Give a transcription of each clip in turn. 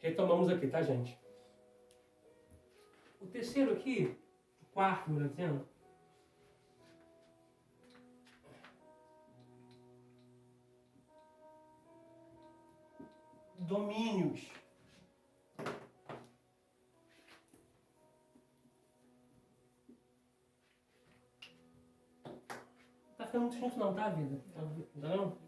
Retomamos aqui, tá, gente? O terceiro aqui, o quarto, melhor dizendo, domínios. Tá ficando muito junto não, tá, vida? Ainda não?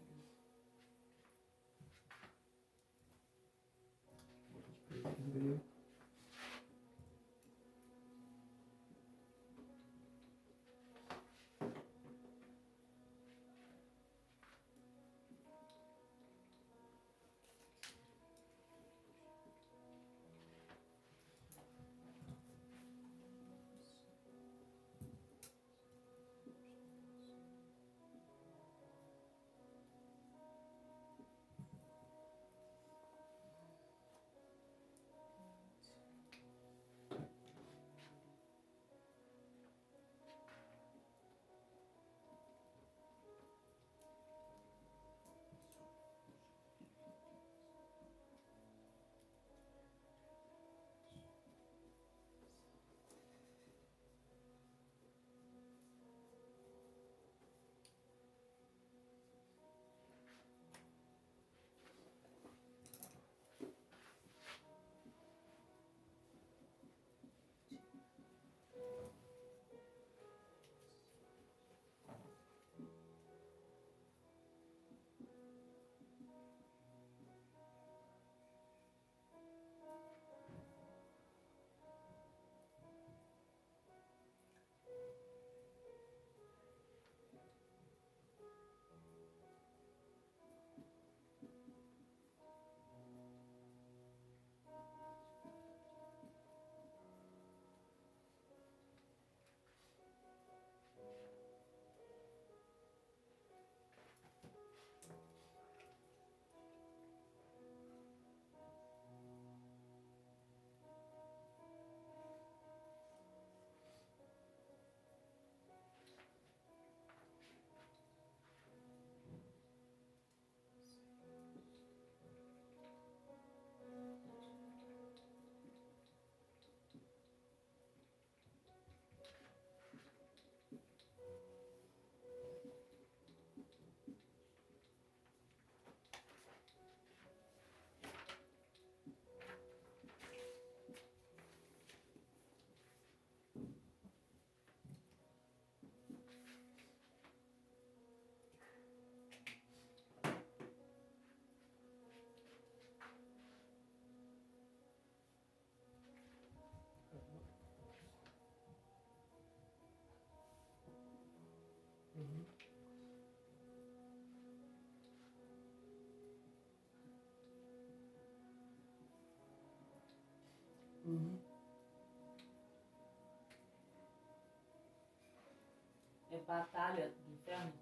É batalha do inferno?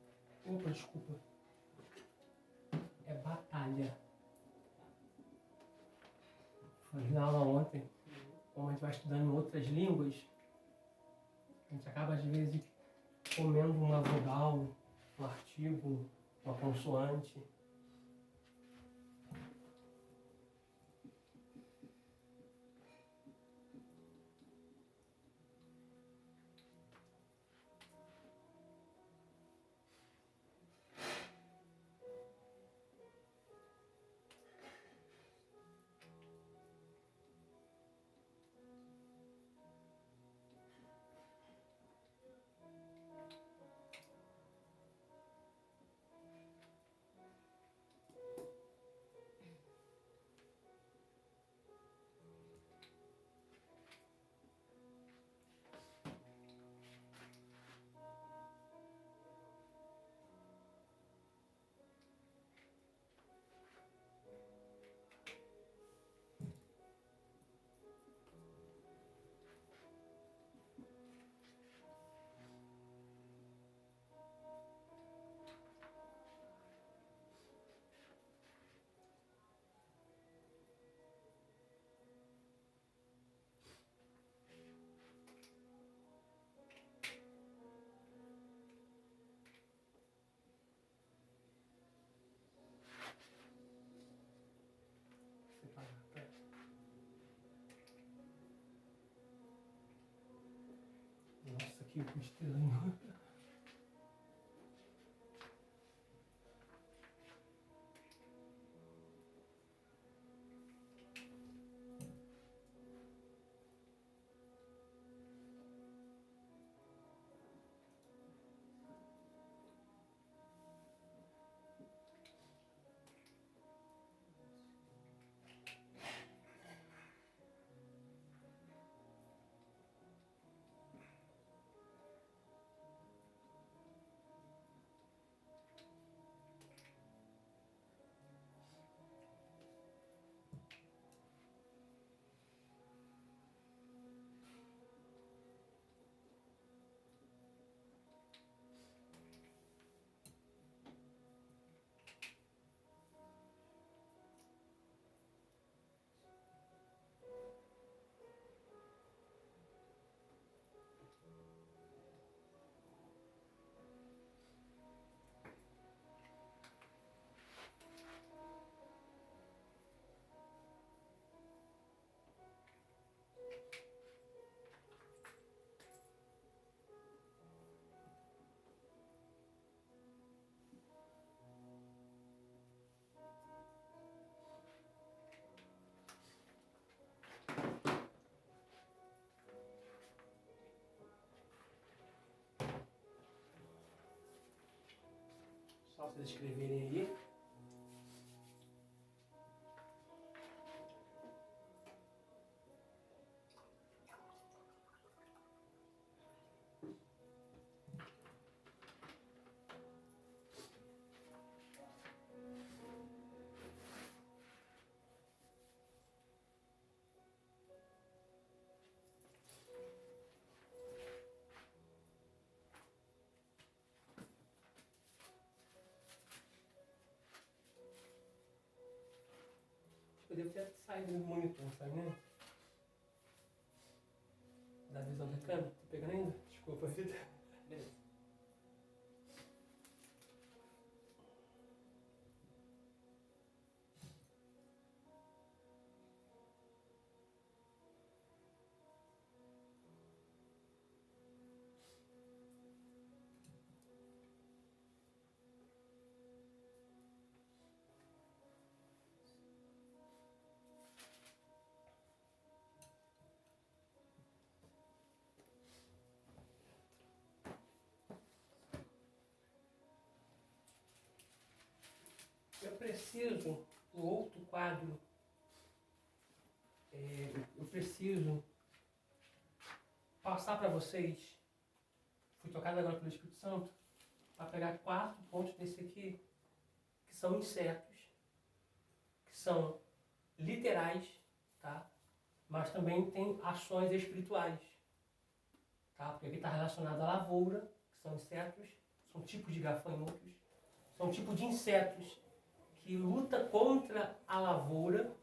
Opa, desculpa. É batalha. Falei na aula ontem, como a gente vai estudando em outras línguas, a gente acaba às vezes comendo uma vogal, um artigo, uma consoante. aqui com estrelinho. Só vocês escreverem aí. Eu devo ter saído do monitor, sabe, né? Da visão da câmera. Tá pegando ainda? Desculpa, vida. Beleza. Eu preciso, o outro quadro, eu preciso passar para vocês, fui tocado agora pelo Espírito Santo, para pegar 4 pontos desse aqui, que são insetos, que são literais, tá? Mas também tem ações espirituais, tá? Porque aqui está relacionado à lavoura, que são insetos, são tipos de gafanhotos, são tipos de insetos que luta contra a lavoura.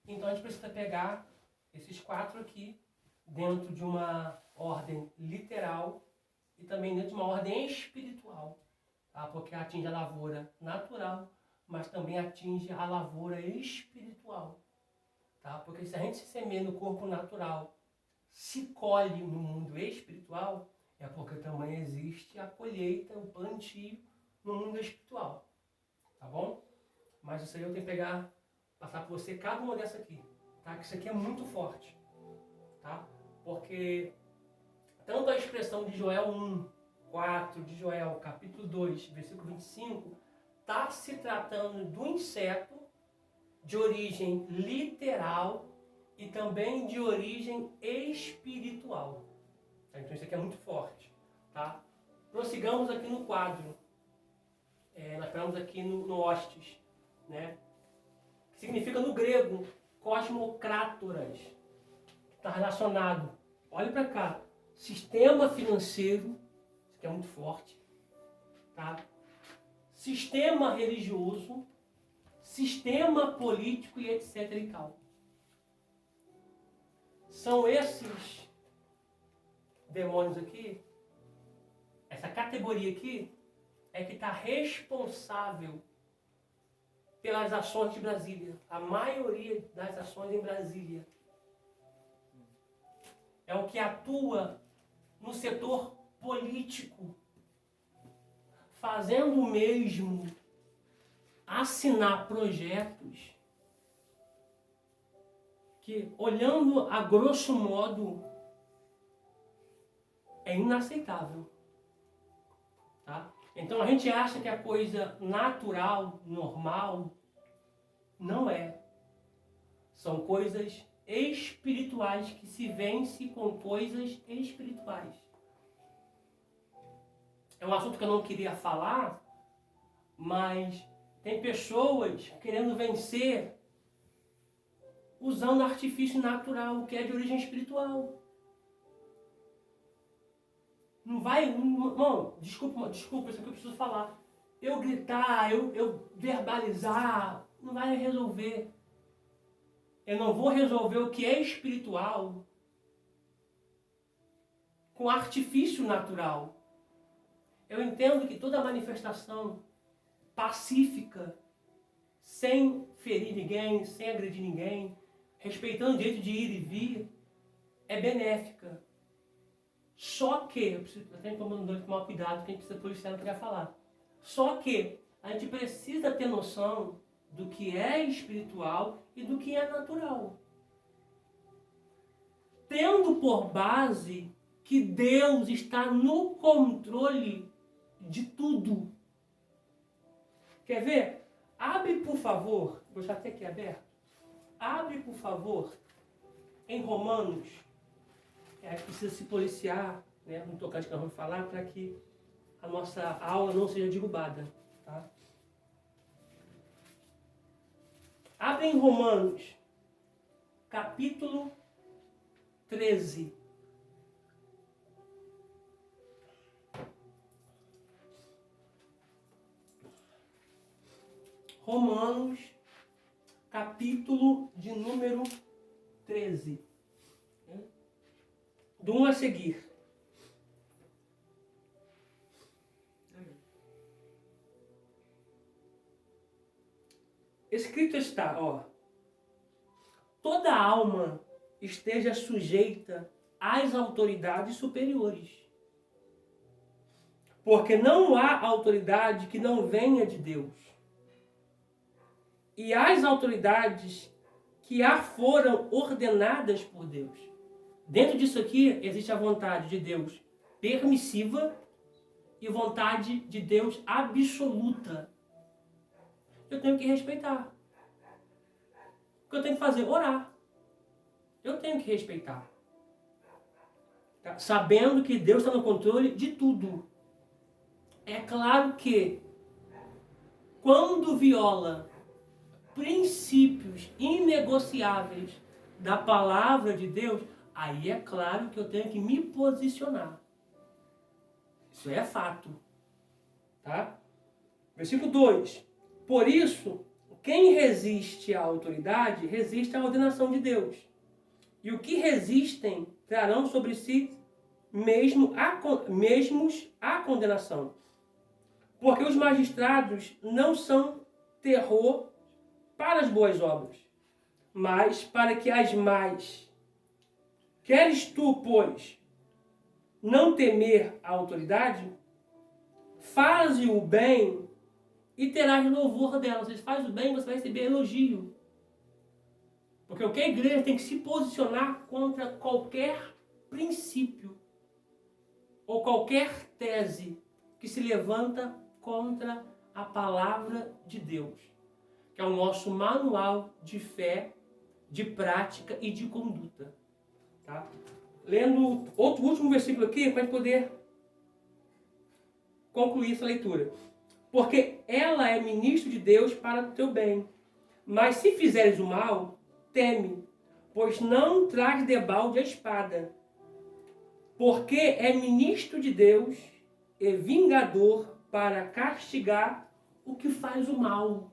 Então a gente precisa pegar esses 4 aqui dentro de uma ordem literal e também dentro de uma ordem espiritual, tá? Porque atinge a lavoura natural, mas também atinge a lavoura espiritual, tá? Porque se a gente se semeia no corpo natural, se colhe no mundo espiritual, é porque também existe a colheita, o plantio no mundo espiritual. Tá bom? Mas isso aí eu tenho que passar para você cada uma dessa aqui, tá? Que isso aqui é muito forte, tá? Porque tanto a expressão de Joel 1, 4, de Joel, capítulo 2, versículo 25, está se tratando do inseto de origem literal e também de origem espiritual. Tá? Então isso aqui é muito forte, tá? Prossigamos aqui no quadro. Nós falamos aqui no hostes, né? Que significa no grego cosmocrátoras. Está relacionado, olha para cá, sistema financeiro, isso aqui é muito forte, tá? Sistema religioso, sistema político e etc e tal. São esses demônios aqui, essa categoria aqui, é que está responsável pelas ações de Brasília. A maioria das ações em Brasília. É o que atua no setor político, fazendo o mesmo, assinar projetos que, olhando a grosso modo, é inaceitável. Tá? Então a gente acha que a coisa natural, normal, não é. São coisas espirituais que se vence com coisas espirituais. É um assunto que eu não queria falar, mas tem pessoas querendo vencer usando artifício natural, que é de origem espiritual. Não vai... Não, desculpa, isso aqui eu preciso falar. Eu gritar, eu verbalizar, não vai resolver. Eu não vou resolver o que é espiritual com artifício natural. Eu entendo que toda manifestação pacífica, sem ferir ninguém, sem agredir ninguém, respeitando o direito de ir e vir, é benéfica. Só que, eu tenho que tomar cuidado, que a gente precisa policiar, não queria falar. Só que a gente precisa ter noção do que é espiritual e do que é natural. Tendo por base que Deus está no controle de tudo. Quer ver? Abre, por favor, vou deixar até aqui aberto. Abre, por favor, em Romanos. Precisa se policiar, né, no tocante que nós vamos falar, para que a nossa aula não seja derrubada. Tá? Abre em Romanos, capítulo 13. Romanos, capítulo de número 13. Do 1 a seguir. Escrito está, toda alma esteja sujeita às autoridades superiores. Porque não há autoridade que não venha de Deus. E as autoridades que foram ordenadas por Deus. Dentro disso aqui existe a vontade de Deus permissiva e vontade de Deus absoluta. Eu tenho que respeitar. O que eu tenho que fazer? Orar. Eu tenho que respeitar. Tá? Sabendo que Deus está no controle de tudo. É claro que quando viola princípios inegociáveis da palavra de Deus, aí é claro que eu tenho que me posicionar. Isso é fato. Tá? Versículo 2. Por isso, quem resiste à autoridade, resiste à ordenação de Deus. E o que resistem trarão sobre si mesmos a condenação. Porque os magistrados não são terror para as boas obras, mas para que as más. Queres tu, pois, não temer a autoridade? Faze o bem e terás louvor dela. Você faz o bem, você vai receber elogio. Porque o que a igreja tem que se posicionar contra qualquer princípio ou qualquer tese que se levanta contra a palavra de Deus, que é o nosso manual de fé, de prática e de conduta. Tá? Lendo outro último versículo aqui, para a gente poder concluir essa leitura. Porque ela é ministro de Deus para o teu bem. Mas se fizeres o mal, teme, pois não traz debalde a espada. Porque é ministro de Deus e vingador para castigar o que faz o mal.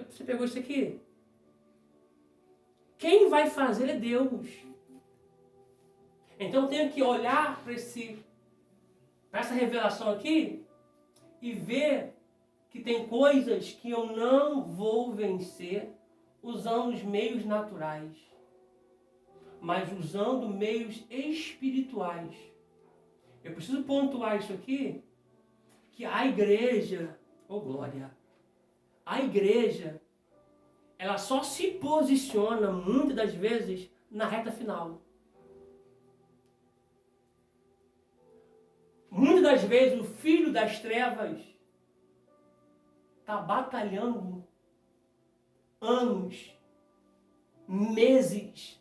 Você pegou isso aqui? Quem vai fazer é Deus. Então eu tenho que olhar para essa revelação aqui e ver que tem coisas que eu não vou vencer usando os meios naturais. mas usando meios espirituais. Eu preciso pontuar isso aqui, que a igreja, glória, a igreja, ela só se posiciona muitas das vezes na reta final. Muitas das vezes o filho das trevas está batalhando anos, meses,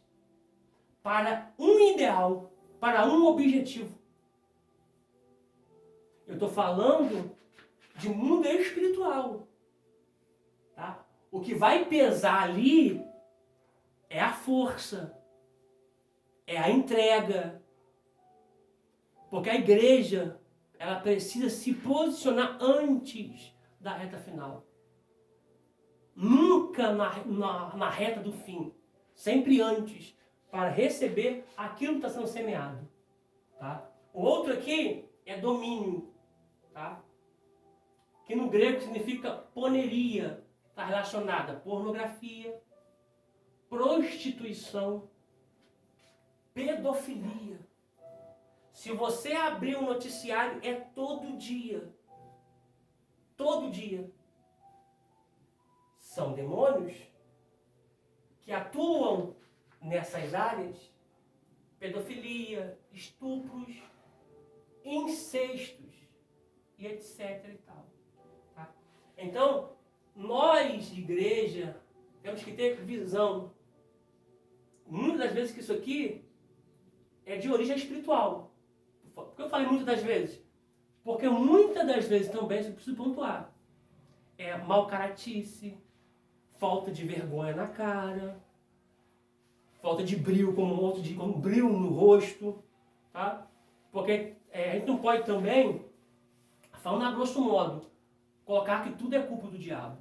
para um ideal, para um objetivo. Eu estou falando de mundo espiritual. Tá? O que vai pesar ali é a força, é a entrega. Porque a igreja, ela precisa se posicionar antes da reta final. Nunca na reta do fim. Sempre antes, para receber aquilo que está sendo semeado. Tá? O outro aqui é domínio. Tá? Que no grego significa poneria. Está relacionada a pornografia, prostituição, pedofilia. Se você abrir um noticiário, é todo dia. Todo dia. São demônios que atuam nessas áreas. Pedofilia, estupros, incestos e etc. e tal. Tá? Então, nós de igreja temos que ter visão. Muitas das vezes que isso aqui é de origem espiritual. Por que eu falei muitas das vezes? Porque muitas das vezes também, eu preciso pontuar, é mal-caratice, falta de vergonha na cara, falta de brilho, como brilho no rosto, tá? Porque a gente não pode também, falando a grosso modo, colocar que tudo é culpa do diabo.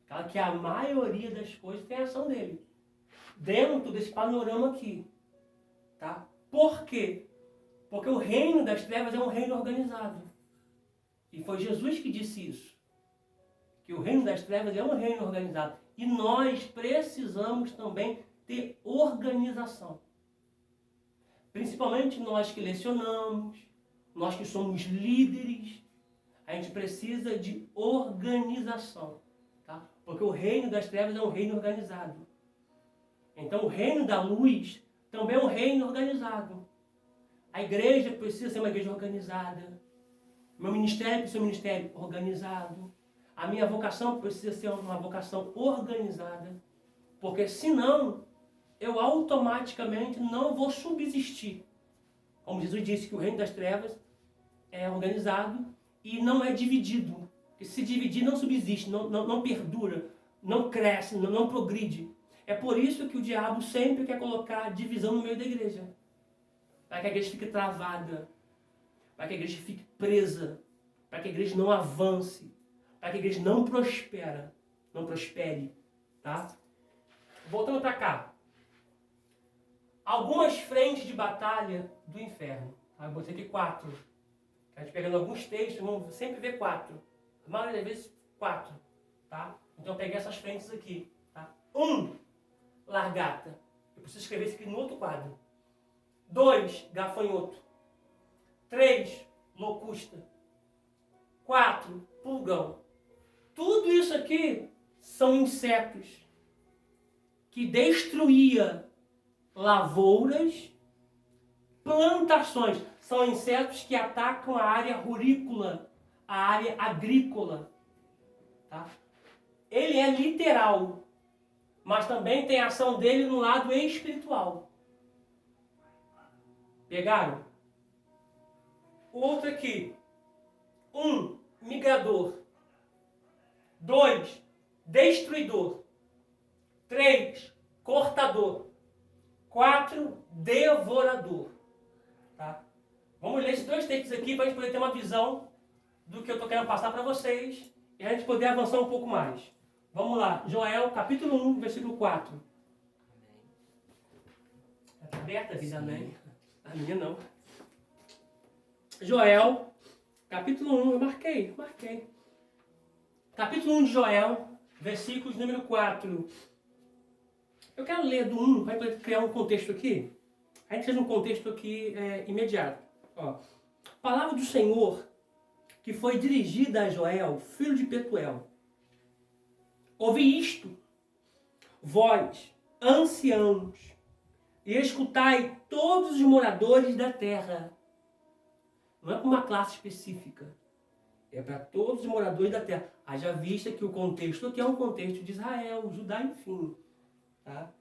Claro que a maioria das coisas tem a ação dele. Dentro desse panorama aqui. Tá? Por quê? Porque o reino das trevas é um reino organizado. E foi Jesus que disse isso. Que o reino das trevas é um reino organizado. E nós precisamos também ter organização. Principalmente nós que lecionamos, nós que somos líderes, a gente precisa de organização. Tá? Porque o reino das trevas é um reino organizado. Então o reino da luz também é um reino organizado. A igreja precisa ser uma igreja organizada. Meu ministério precisa ser um ministério organizado. A minha vocação precisa ser uma vocação organizada. Porque senão, eu automaticamente não vou subsistir. Como Jesus disse que o reino das trevas é organizado e não é dividido. Porque se dividir não subsiste, não perdura, não cresce, não progride. É por isso que o diabo sempre quer colocar divisão no meio da igreja. Para que a igreja fique travada, para que a igreja fique presa, para que a igreja não avance, para que a igreja não prospere, tá? Voltando para cá. Algumas frentes de batalha do inferno. Tá? Eu botei aqui 4. A gente pegando alguns textos, vamos sempre ver 4. A maioria das vezes 4. Tá? Então eu peguei essas frentes aqui. Tá? 1. Largata. Eu preciso escrever isso aqui no outro quadro. 2. Gafanhoto. 3. Locusta. 4. Pulgão. Tudo isso aqui são insetos que destruía lavouras, plantações. São insetos que atacam a área rurícola, a área agrícola. Tá? Ele é literal, mas também tem a ação dele no lado espiritual. Pegaram? O outro aqui. 1. Migrador. 2. Destruidor. 3. Cortador. 4. Devorador. Tá? Vamos ler esses 2 textos aqui para a gente poder ter uma visão do que eu estou querendo passar para vocês e a gente poder avançar um pouco mais. Vamos lá. Joel, capítulo 1, versículo 4. Está aberta a vida, né? A minha não. Joel, capítulo 1, eu marquei. Capítulo 1 de Joel, versículos número 4. Eu quero ler do 1, para criar um contexto aqui. A gente fez um contexto aqui imediato. Ó. Palavra do Senhor, que foi dirigida a Joel, filho de Petuel. Ouvi isto, vós, anciãos, e escutai todos os moradores da terra. Não é para uma classe específica. É para todos os moradores da terra. Haja vista que o contexto aqui é um contexto de Israel, Judá, enfim. Tá?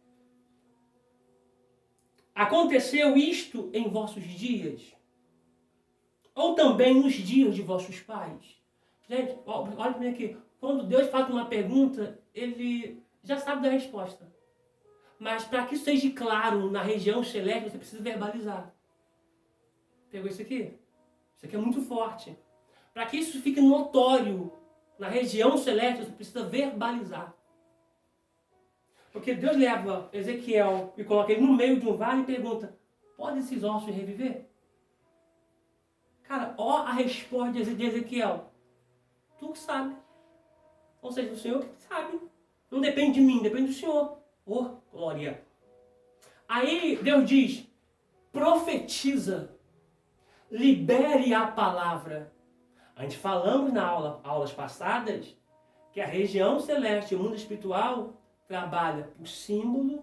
Aconteceu isto em vossos dias? Ou também nos dias de vossos pais? Gente, olha para mim aqui. Quando Deus faz uma pergunta, ele já sabe da resposta. Mas para que isso seja claro na região celeste, você precisa verbalizar. Pegou isso aqui? Isso aqui é muito forte. Para que isso fique notório na região celeste, você precisa verbalizar. Porque Deus leva Ezequiel e coloca ele no meio de um vale e pergunta: podem esses ossos reviver? Cara, ó a resposta de Ezequiel. Tu que sabe. Ou seja, o Senhor que sabe. Não depende de mim, depende do Senhor. Oh, glória. Aí Deus diz: profetiza. Libere a palavra. A gente falamos aulas passadas que a região celeste, o mundo espiritual, trabalha por símbolos,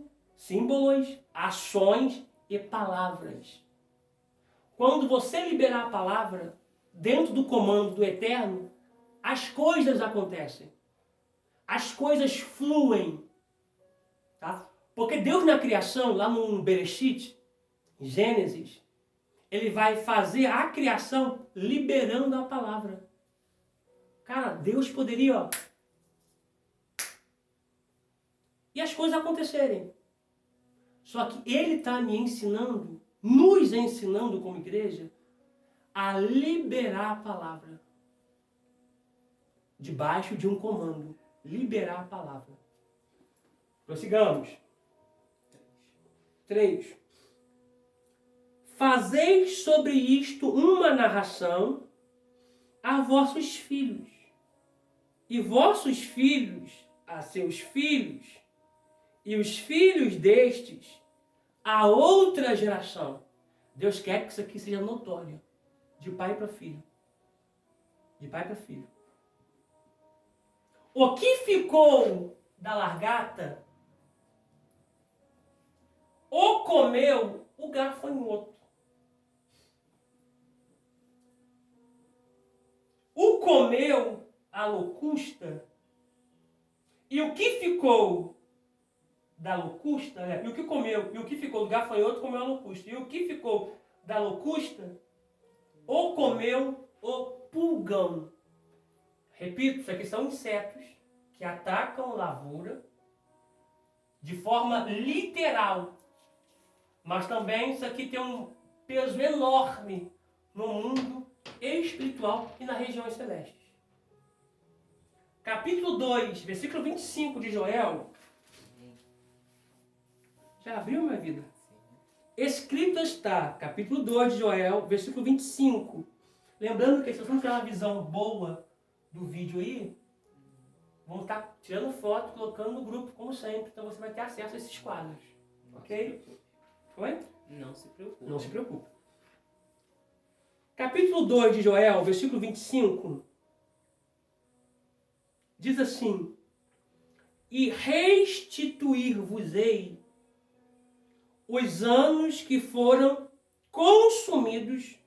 ações e palavras. Quando você liberar a palavra dentro do comando do Eterno, as coisas acontecem. As coisas fluem. Tá? Porque Deus na criação, lá no Bereshit, em Gênesis, ele vai fazer a criação liberando a palavra. Cara, Deus poderia, ó, e as coisas acontecerem. Só que ele está me ensinando, nos ensinando como igreja, a liberar a palavra. Debaixo de um comando. Liberar a palavra. Prossigamos. 3. Fazeis sobre isto uma narração a vossos filhos, e vossos filhos a seus filhos, e os filhos destes a outra geração. Deus quer que isso aqui seja notório, de pai para filho. De pai para filho. O que ficou da largata, o comeu o gafanhoto. O comeu a locusta, e o que ficou da locusta, e o que comeu, e o que ficou do gafanhoto comeu a locusta, e o que ficou da locusta, ou comeu o pulgão. Repito, isso aqui são insetos que atacam lavoura de forma literal, mas também isso aqui tem um peso enorme no mundo espiritual e nas regiões celestes. Capítulo 2, versículo 25 de Joel. Já abriu, minha vida? Escrito está, capítulo 2 de Joel, versículo 25. Lembrando que se você não tiver uma visão boa do vídeo aí, vamos estar tirando foto, colocando no grupo, como sempre. Então você vai ter acesso a esses quadros. Ok? Foi? Não se preocupe. Não se preocupe. Capítulo 2 de Joel, versículo 25. Diz assim: e restituir-vos-ei os anos que foram consumidos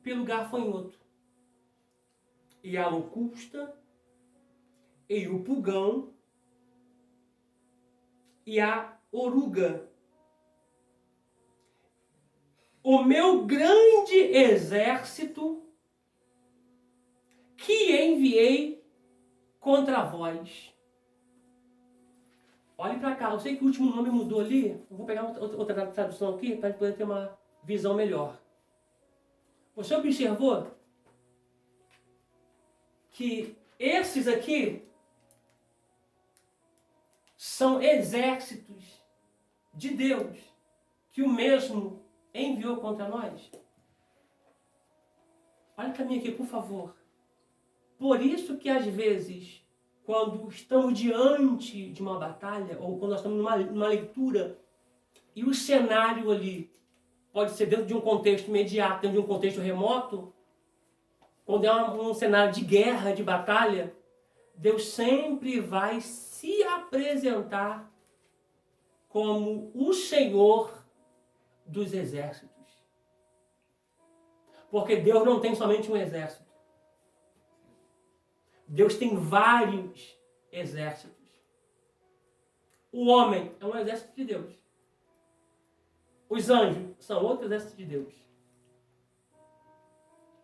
pelo gafanhoto, e a locusta, e o pulgão, e a oruga. O meu grande exército que enviei contra vós. Olhe para cá, eu sei que o último nome mudou ali, eu vou pegar outra tradução aqui para poder ter uma visão melhor. Você observou que esses aqui são exércitos de Deus que o mesmo enviou contra nós? Olha para mim aqui, por favor. Por isso que às vezes, quando estamos diante de uma batalha, ou quando nós estamos numa leitura, e o cenário ali pode ser dentro de um contexto imediato, dentro de um contexto remoto, quando é um cenário de guerra, de batalha, Deus sempre vai se apresentar como o Senhor dos exércitos. Porque Deus não tem somente um exército. Deus tem vários exércitos. O homem é um exército de Deus. Os anjos são outro exército de Deus.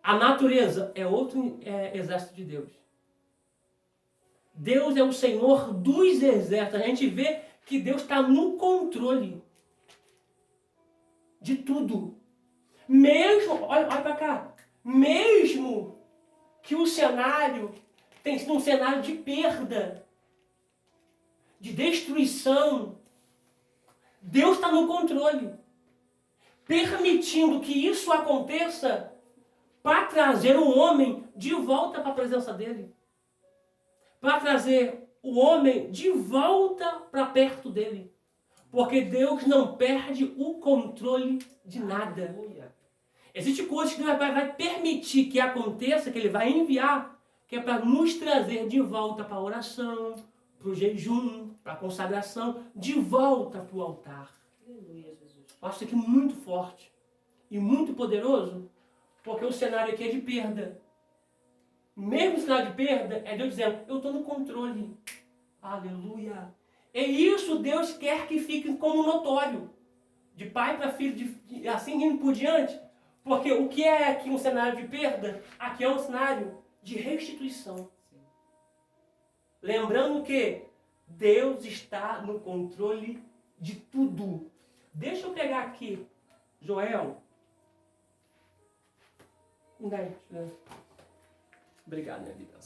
A natureza é outro exército de Deus. Deus é o Senhor dos exércitos. A gente vê que Deus está no controle de tudo. Mesmo, olha para cá, mesmo que o cenário tenha sido um cenário de perda, de destruição, Deus está no controle, permitindo que isso aconteça para trazer o homem de volta para a presença dele. Para trazer o homem de volta para perto dele. Porque Deus não perde o controle de nada. Existem coisas que Deus vai permitir que aconteça, que Ele vai enviar, que é para nos trazer de volta para a oração, para o jejum, para a consagração, de volta para o altar. Aleluia, Jesus. Eu acho isso aqui muito forte e muito poderoso, porque o cenário aqui é de perda. Mesmo o cenário de perda, é Deus dizendo, eu estou no controle. Aleluia. E isso Deus quer que fique como notório. De pai para filho, assim indo por diante. Porque o que é aqui um cenário de perda, aqui é um cenário de restituição. Lembrando que Deus está no controle de tudo. Deixa eu pegar aqui, Joel. Obrigado, minha vida.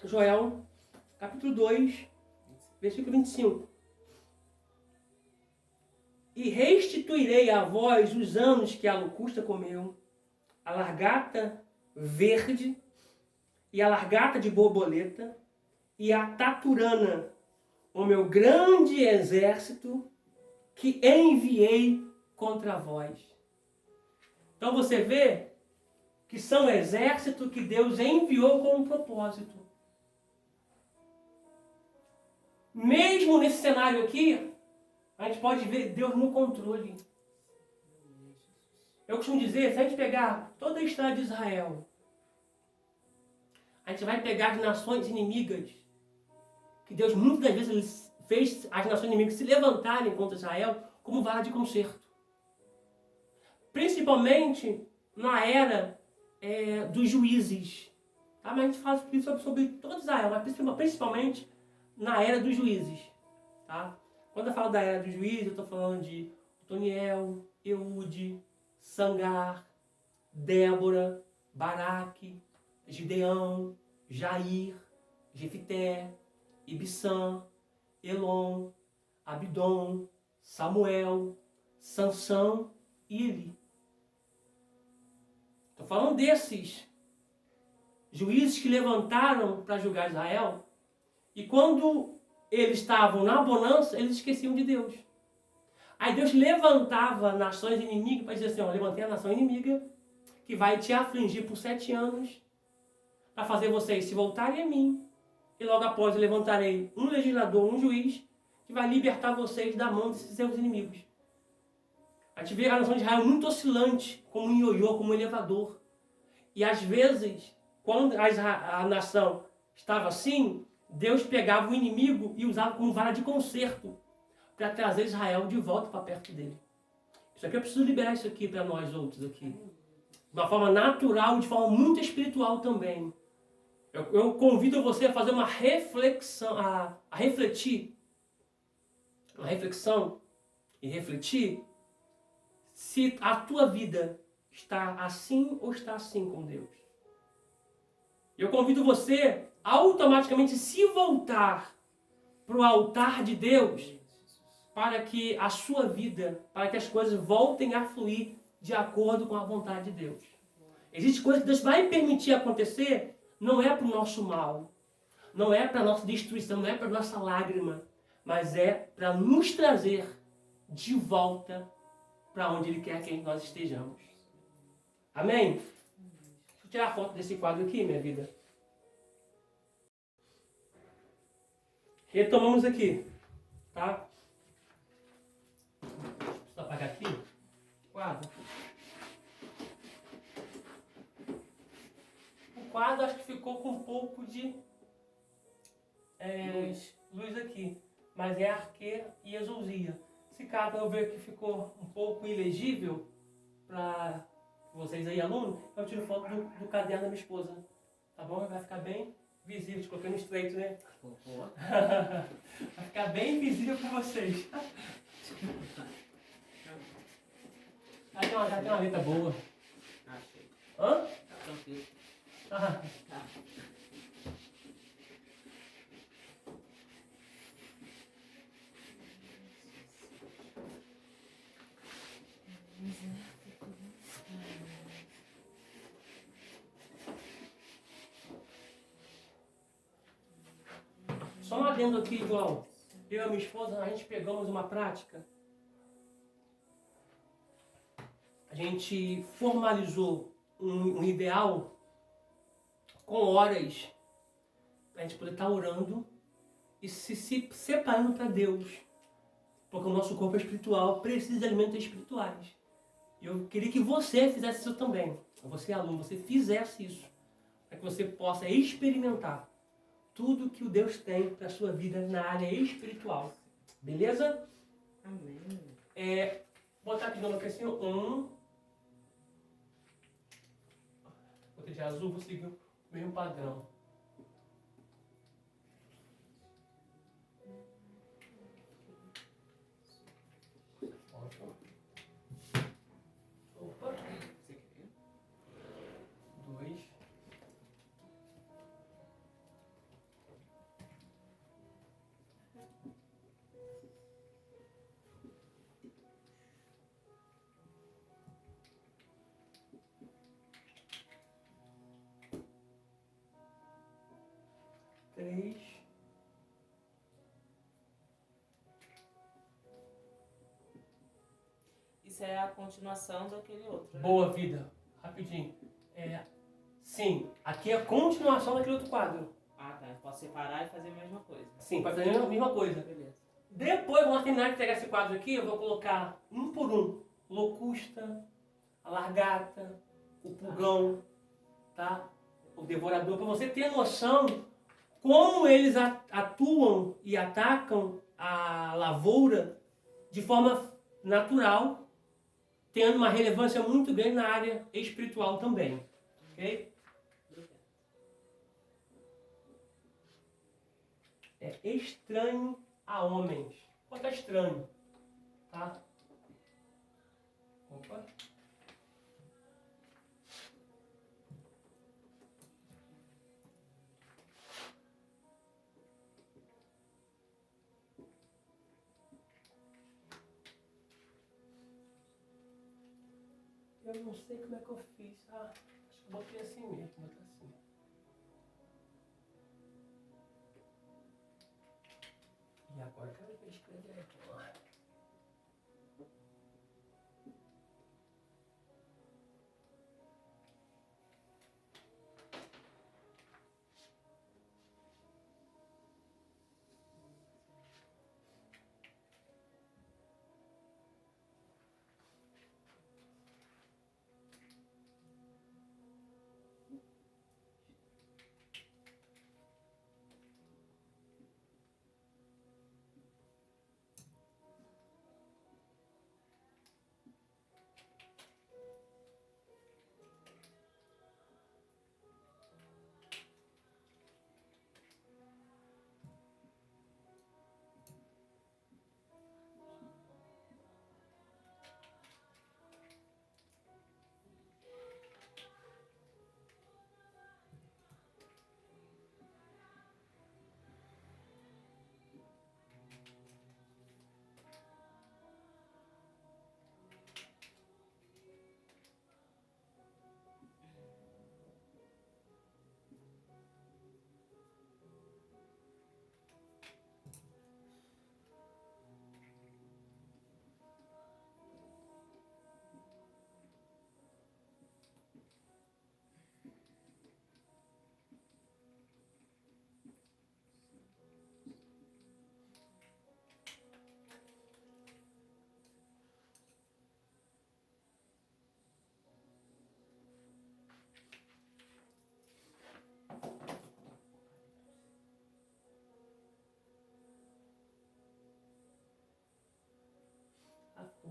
Joel, capítulo 2, versículo 25. E restituirei a vós os anos que a locusta comeu, a largata verde, e a largata de borboleta, e a taturana, o meu grande exército, que enviei contra vós. Então você vê que são exércitos que Deus enviou com um propósito. Mesmo nesse cenário aqui, a gente pode ver Deus no controle. Eu costumo dizer, se a gente pegar toda a história de Israel, a gente vai pegar as nações inimigas, que Deus muitas das vezes fez as nações inimigas se levantarem contra Israel como vara de conserto. Principalmente na era dos juízes. Tá? Mas a gente fala sobre todo Israel, mas principalmente na era dos juízes. Tá? Quando eu falo da era dos juízes, eu estou falando de Otoniel, Eude, Sangar, Débora, Baraque, Gideão, Jair, Jefité, Ibissã, Elon, Abidom, Samuel, Sansão e Eli. Estou falando desses juízes que levantaram para julgar Israel, e quando eles estavam na bonança, eles esqueciam de Deus. Aí Deus levantava nações inimigas para dizer assim, levantei a nação inimiga que vai te afligir por 7 anos para fazer vocês se voltarem a mim. E logo após eu levantarei um legislador, um juiz, que vai libertar vocês da mão desses seus inimigos. A gente vê a nação de Israel muito oscilante, como um ioiô, como um elevador. E às vezes, quando a nação estava assim, Deus pegava o inimigo e usava como vara de conserto para trazer Israel de volta para perto dele. Isso aqui eu preciso liberar isso aqui para nós outros aqui. De uma forma natural e de forma muito espiritual também. Eu convido você a fazer uma reflexão, a refletir. Uma reflexão e refletir se a tua vida está assim ou está assim com Deus. Eu convido você a automaticamente se voltar para o altar de Deus para que a sua vida, para que as coisas voltem a fluir de acordo com a vontade de Deus. Existem coisas que Deus vai permitir acontecer, não é para o nosso mal. não é para nossa destruição, não é para nossa lágrima, mas é para nos trazer de volta para onde Ele quer que nós estejamos. Amém? Deixa eu tirar a foto desse quadro aqui, minha vida. Retomamos aqui, tá? Deixa eu apagar aqui o quadro. O quadro acho que ficou com um pouco de luz aqui, mas é Arque e Exousia. Esse quadro eu ver que ficou um pouco ilegível para vocês aí, alunos, eu tiro foto do caderno da minha esposa. Tá bom? Vai ficar bem visível, te colocando estreito, né? Vai ficar bem visível para vocês. Já tem uma letra boa. Achei. Hã? Tá tranquilo. Ah. Tá. Só um adendo aqui, João. Eu e a minha esposa, a gente pegamos uma prática. A gente formalizou um ideal com horas para a gente poder estar orando e se separando para Deus. Porque o nosso corpo é espiritual, precisa de alimentos espirituais. E eu queria que você fizesse isso também. Você, aluno, você fizesse isso. Para que você possa experimentar tudo que o Deus tem para a sua vida na área espiritual. Beleza? Amém. Botar aqui de novo aqui assim, botei de azul, vou seguir o mesmo padrão. Opa. 2. Isso é a continuação daquele outro, né? Boa vida. Rapidinho. Sim, aqui é a continuação daquele outro quadro. Ah, tá. Eu posso separar e fazer a mesma coisa. Sim, pode fazer a mesma coisa. Beleza. Depois, quando nós terminar de pegar esse quadro aqui, eu vou colocar um por um. Locusta, a largata, o pulgão, tá? O devorador, para você ter noção como eles atuam e atacam a lavoura de forma natural, tendo uma relevância muito grande na área espiritual também. Ok? É estranho a homens. Pode estar estranho. Tá? Opa. Eu não sei como é que eu fiz. Acho que eu botei assim mesmo. Vou botar assim. E agora eu quero escrever aqui.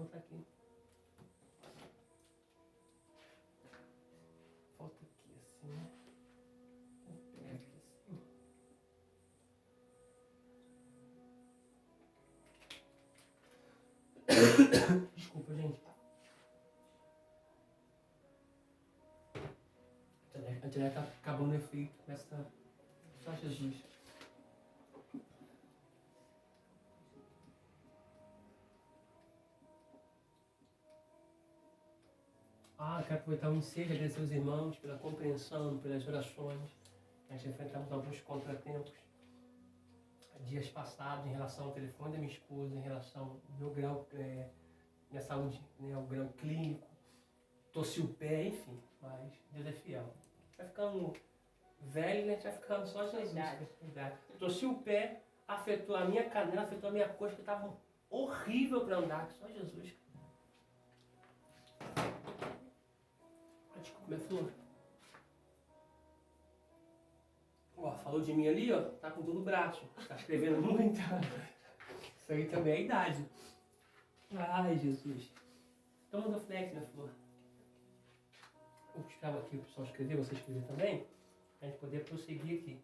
botar aqui. Falta aqui assim, né? Vou pegar aqui assim. Desculpa, gente. A internet tá acabando o efeito nessa. Só Jesus. Quero aproveitar o ensejo e agradecer aos irmãos pela compreensão, pelas orações. Nós enfrentamos alguns contratempos dias passados em relação ao telefone da minha esposa, em relação ao meu grau, minha saúde, né, o grau clínico, torci o pé, enfim, mas Deus é fiel. Vai ficando velho, né? Vai ficando só Jesus. Verdade. Torci o pé, afetou a minha canela, afetou a minha coxa, que estava horrível para andar, só Jesus. Desculpa, minha flor. Falou de mim ali, ó, tá com todo o braço, tá escrevendo muito. Isso aí também é a idade. Ai, Jesus. Toma do flex, minha flor. Eu esperava aqui o pessoal escrever, você escrever também, pra gente poder prosseguir aqui.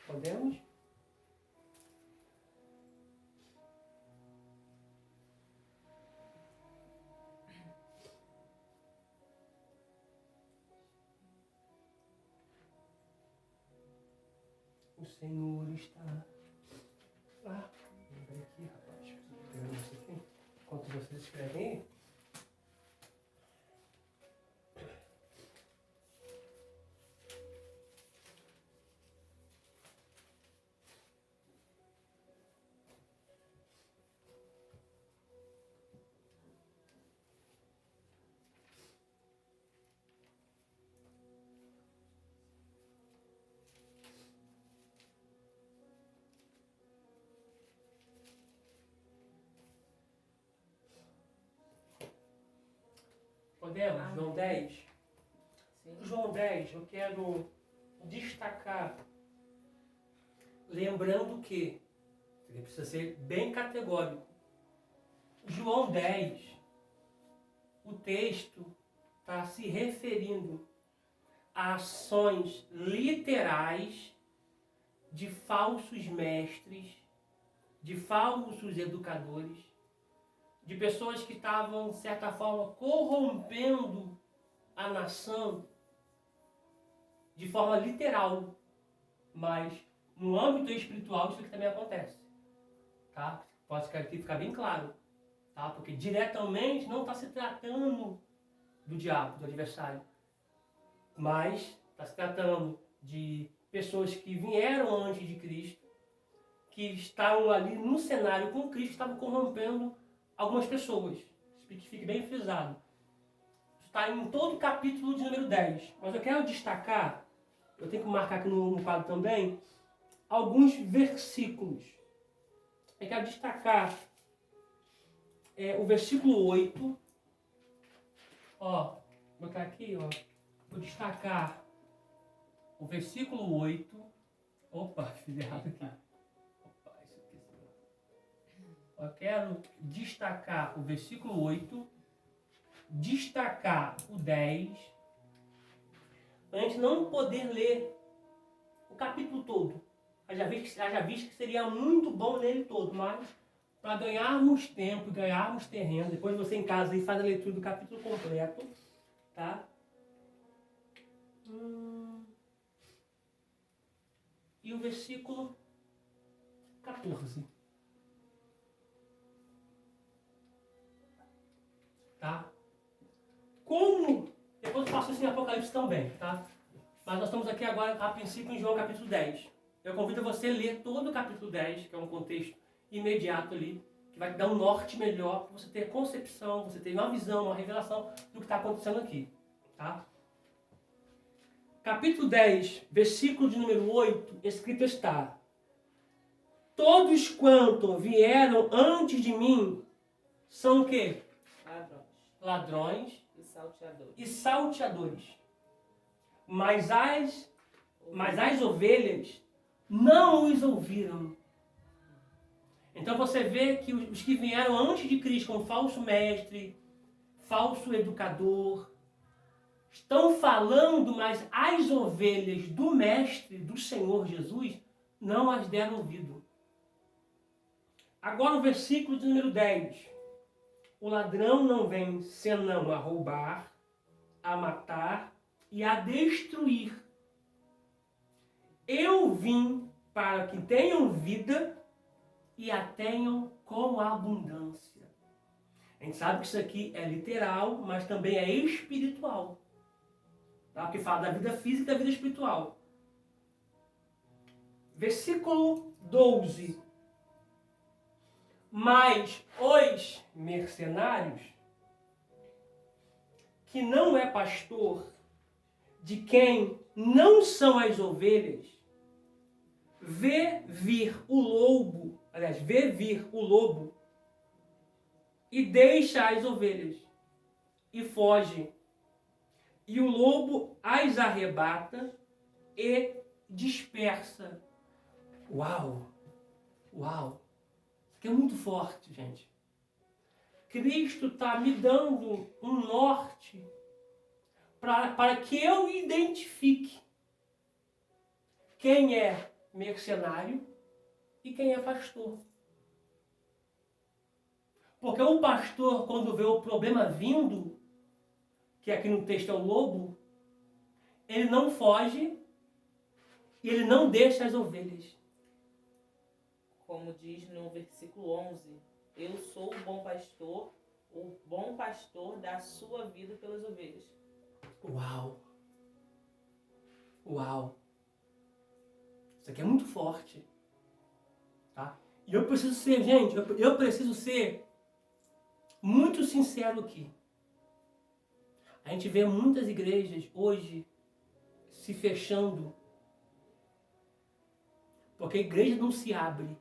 Podemos? O Senhor está lá. Vem aqui, rapaz. Pegando isso aqui. Enquanto vocês escrevem aí. Podemos? João 10? Sim. João 10, eu quero destacar, lembrando que, ele precisa ser bem categórico. João 10, o texto está se referindo a ações literais de falsos mestres, de falsos educadores, de pessoas que estavam, de certa forma, corrompendo a nação de forma literal, mas no âmbito espiritual isso aqui também acontece, tá? Pode ficar bem claro, tá? Porque diretamente não está se tratando do diabo, do adversário, mas está se tratando de pessoas que vieram antes de Cristo, que estavam ali no cenário com Cristo, estavam corrompendo algumas pessoas. Isso fique bem frisado. Está em todo o capítulo de número 10. Mas eu quero destacar, eu tenho que marcar aqui no quadro também, alguns versículos. Eu quero destacar o versículo 8. Ó, vou botar aqui, ó. Vou destacar o versículo 8. Opa, fiz errado aqui. Eu quero destacar o versículo 8, destacar o 10, a gente não poder ler o capítulo todo. Eu já vi que seria muito bom ler ele todo, mas para ganharmos tempo, ganharmos terreno, depois você em casa aí faz a leitura do capítulo completo, tá? E o versículo 14. Tá? Como, depois eu faço isso em Apocalipse também, tá? Mas nós estamos aqui agora, a princípio, em João capítulo 10. Eu convido você a ler todo o capítulo 10, que é um contexto imediato ali, que vai te dar um norte melhor, para você ter concepção, você ter uma visão, uma revelação do que está acontecendo aqui, tá? Capítulo 10, versículo de número 8, escrito está: todos quanto vieram antes de mim são o quê? Ladrões e salteadores. Mas as ovelhas não os ouviram. Então você vê que os que vieram antes de Cristo como falso mestre, falso educador, estão falando, mas as ovelhas do mestre, do Senhor Jesus, não as deram ouvido. Agora o versículo de número 10. O ladrão não vem senão a roubar, a matar e a destruir. Eu vim para que tenham vida e a tenham com abundância. A gente sabe que isso aqui é literal, mas também é espiritual. Tá? Porque fala da vida física e da vida espiritual. Versículo 12. Mas os mercenários, que não é pastor, de quem não são as ovelhas, vê vir o lobo e deixa as ovelhas e foge. E o lobo as arrebata e dispersa. Uau! Uau! Isso aqui é muito forte, gente. Cristo está me dando um norte para que eu identifique quem é mercenário e quem é pastor. Porque o pastor, quando vê o problema vindo, que aqui no texto é o lobo, ele não foge e ele não deixa as ovelhas. Como diz no versículo 11, eu sou o bom pastor dá sua vida pelas ovelhas. Uau! Uau! Isso aqui é muito forte. Tá? E eu preciso ser, gente, eu preciso ser muito sincero aqui. A gente vê muitas igrejas hoje se fechando porque a igreja não se abre.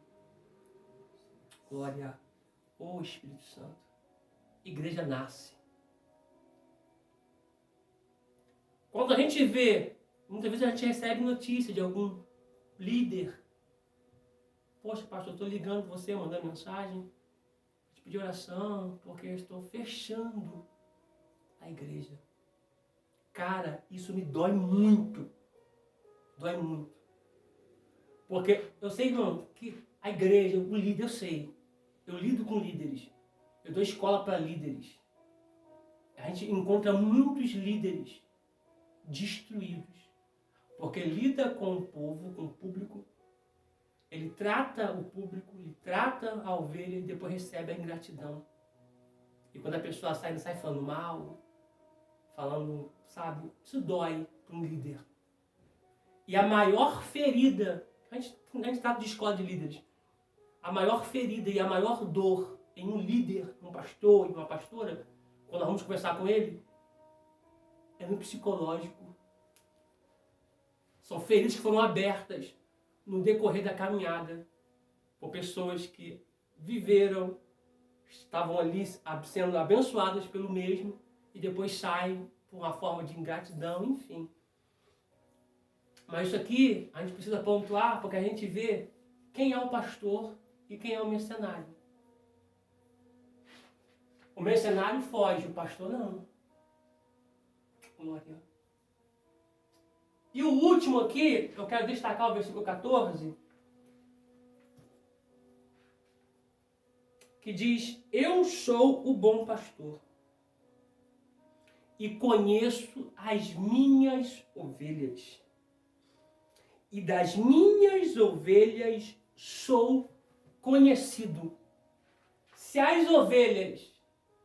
Glória ao Espírito Santo. Igreja nasce. Quando a gente vê, muitas vezes a gente recebe notícia de algum líder. Poxa, pastor, eu estou ligando você, mandando mensagem, te pedir oração, porque eu estou fechando a igreja. Cara, isso me dói muito. Dói muito. Porque eu sei, irmão, que a igreja, o líder, eu sei. Eu lido com líderes. Eu dou escola para líderes. A gente encontra muitos líderes destruídos. Porque lida com o povo, com o público. Ele trata o público, ele trata a ovelha e depois recebe a ingratidão. E quando a pessoa sai falando mal, falando, sabe, isso dói para um líder. E a maior ferida, a gente trata de escola de líderes, a maior ferida e a maior dor em um líder, um pastor e uma pastora, quando nós vamos conversar com ele, é no psicológico. São feridas que foram abertas no decorrer da caminhada por pessoas que viveram, estavam ali sendo abençoadas pelo mesmo e depois saem por uma forma de ingratidão, enfim. Mas isso aqui a gente precisa pontuar porque a gente vê quem é o pastor e quem é o mercenário. O mercenário foge, o pastor não. Glória. E o último aqui, eu quero destacar o versículo 14, que diz: eu sou o bom pastor e conheço as minhas ovelhas. E das minhas ovelhas sou conhecido. Se as ovelhas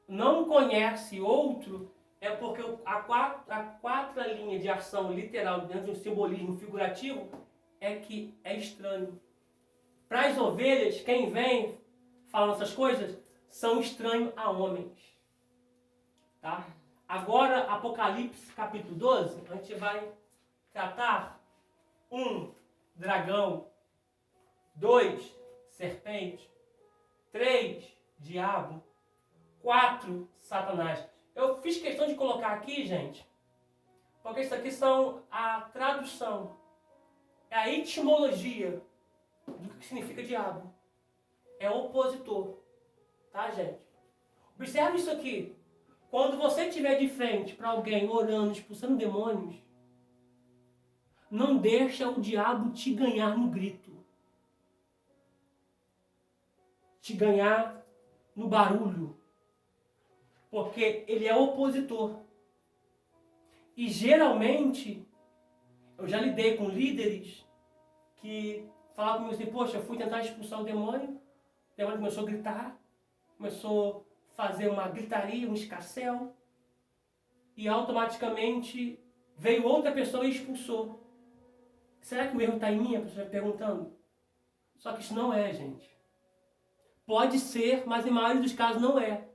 não conhecem outro, é porque a quarta linha de ação literal dentro de um simbolismo figurativo é que é estranho. Para as ovelhas, quem vem falando essas coisas são estranhos a homens. Tá? Agora, Apocalipse capítulo 12, a gente vai tratar 1, dragão, 2, serpente, 3, diabo, 4, Satanás. Eu fiz questão de colocar aqui, gente, porque isso aqui são a tradução é a etimologia do que significa diabo. É opositor. Tá, gente? Observe isso aqui. Quando você estiver de frente para alguém orando, expulsando demônios, não deixa o diabo te ganhar no grito. Te ganhar no barulho. Porque ele é opositor. E geralmente, eu já lidei com líderes que falavam comigo assim, poxa, eu fui tentar expulsar o demônio começou a gritar, começou a fazer uma gritaria, um escarcéu, e automaticamente veio outra pessoa e expulsou. Será que o erro está em mim? A pessoa está perguntando. Só que isso não é, gente. Pode ser, mas em maioria dos casos não é.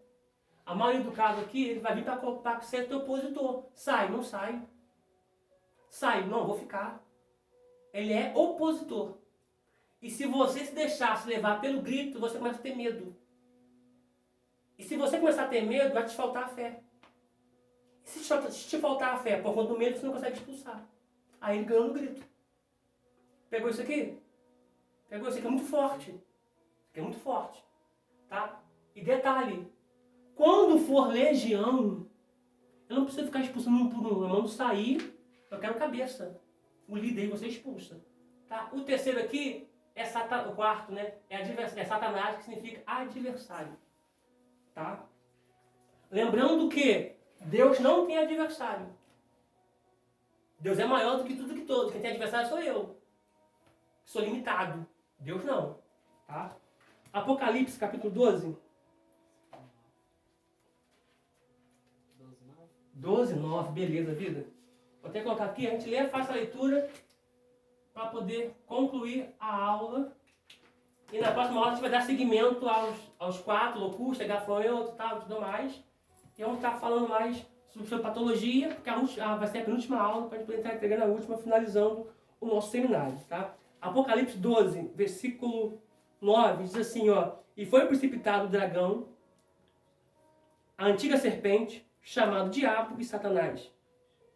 A maioria do caso aqui, ele vai vir para ser teu opositor. Sai, não sai. Sai, não, vou ficar. Ele é opositor. E se você se deixar se levar pelo grito, você começa a ter medo. E se você começar a ter medo, vai te faltar a fé. E se te faltar a fé por conta do medo, você não consegue expulsar. Aí ele ganhou no grito. Pegou isso aqui? Pegou isso aqui, é muito forte. Isso aqui é muito forte. Tá? E detalhe, quando for legião, eu não preciso ficar expulsando um por um. Eu mando sair, eu quero cabeça. O líder você expulsa. Tá? O terceiro aqui é Satanás, o quarto, né? É Satanás, que significa adversário. Tá? Lembrando que Deus não tem adversário. Deus é maior do que tudo e que todos. Quem tem adversário sou eu. Sou limitado. Deus não. Tá? Apocalipse, capítulo 12. 12:9, beleza, vida? Vou até colocar aqui, a gente lê, faça a leitura para poder concluir a aula. E na próxima aula a gente vai dar seguimento aos 4, locusta, gafanhoto e tal, tudo mais. E vamos estar falando mais sobre patologia, porque vai ser a penúltima aula para a gente poder estar entregando a última, finalizando o nosso seminário, tá? Apocalipse 12, versículo 9, diz assim, ó. E foi precipitado o dragão, a antiga serpente, chamado Diabo e Satanás,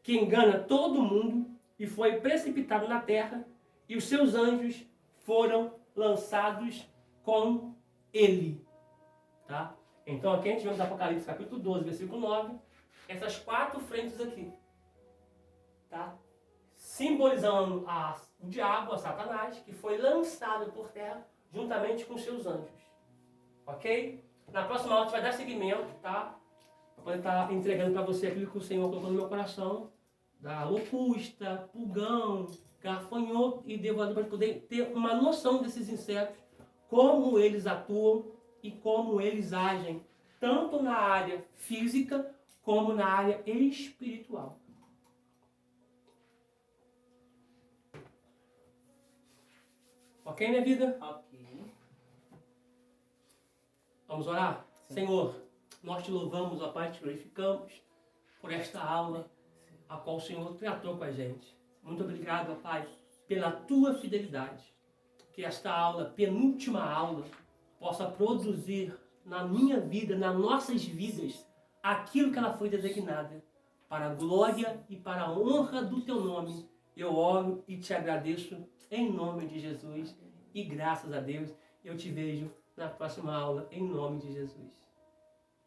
que engana todo mundo, e foi precipitado na terra, e os seus anjos foram lançados com ele. Tá? Então aqui a gente vê no Apocalipse capítulo 12, versículo 9, essas 4 frentes aqui. Tá? Simbolizando o diabo, a Satanás, que foi lançado por terra juntamente com seus anjos. Ok? Na próxima aula a gente vai dar seguimento, tá? Para poder estar entregando para você aquilo que o Senhor colocou no meu coração, da locusta, pulgão, gafanhoto e devorador, para poder ter uma noção desses insetos, como eles atuam e como eles agem, tanto na área física como na área espiritual. Ok, minha vida? Ok. Vamos orar? Sim. Senhor, nós te louvamos, ó Pai, te glorificamos por esta aula a qual o Senhor tratou com a gente. Muito obrigado, ó Pai, pela tua fidelidade. Que esta aula, penúltima aula, possa produzir na minha vida, nas nossas vidas, aquilo que ela foi designada, para a glória e para a honra do teu nome. Eu oro e te agradeço em nome de Jesus. E graças a Deus, eu te vejo na próxima aula, em nome de Jesus.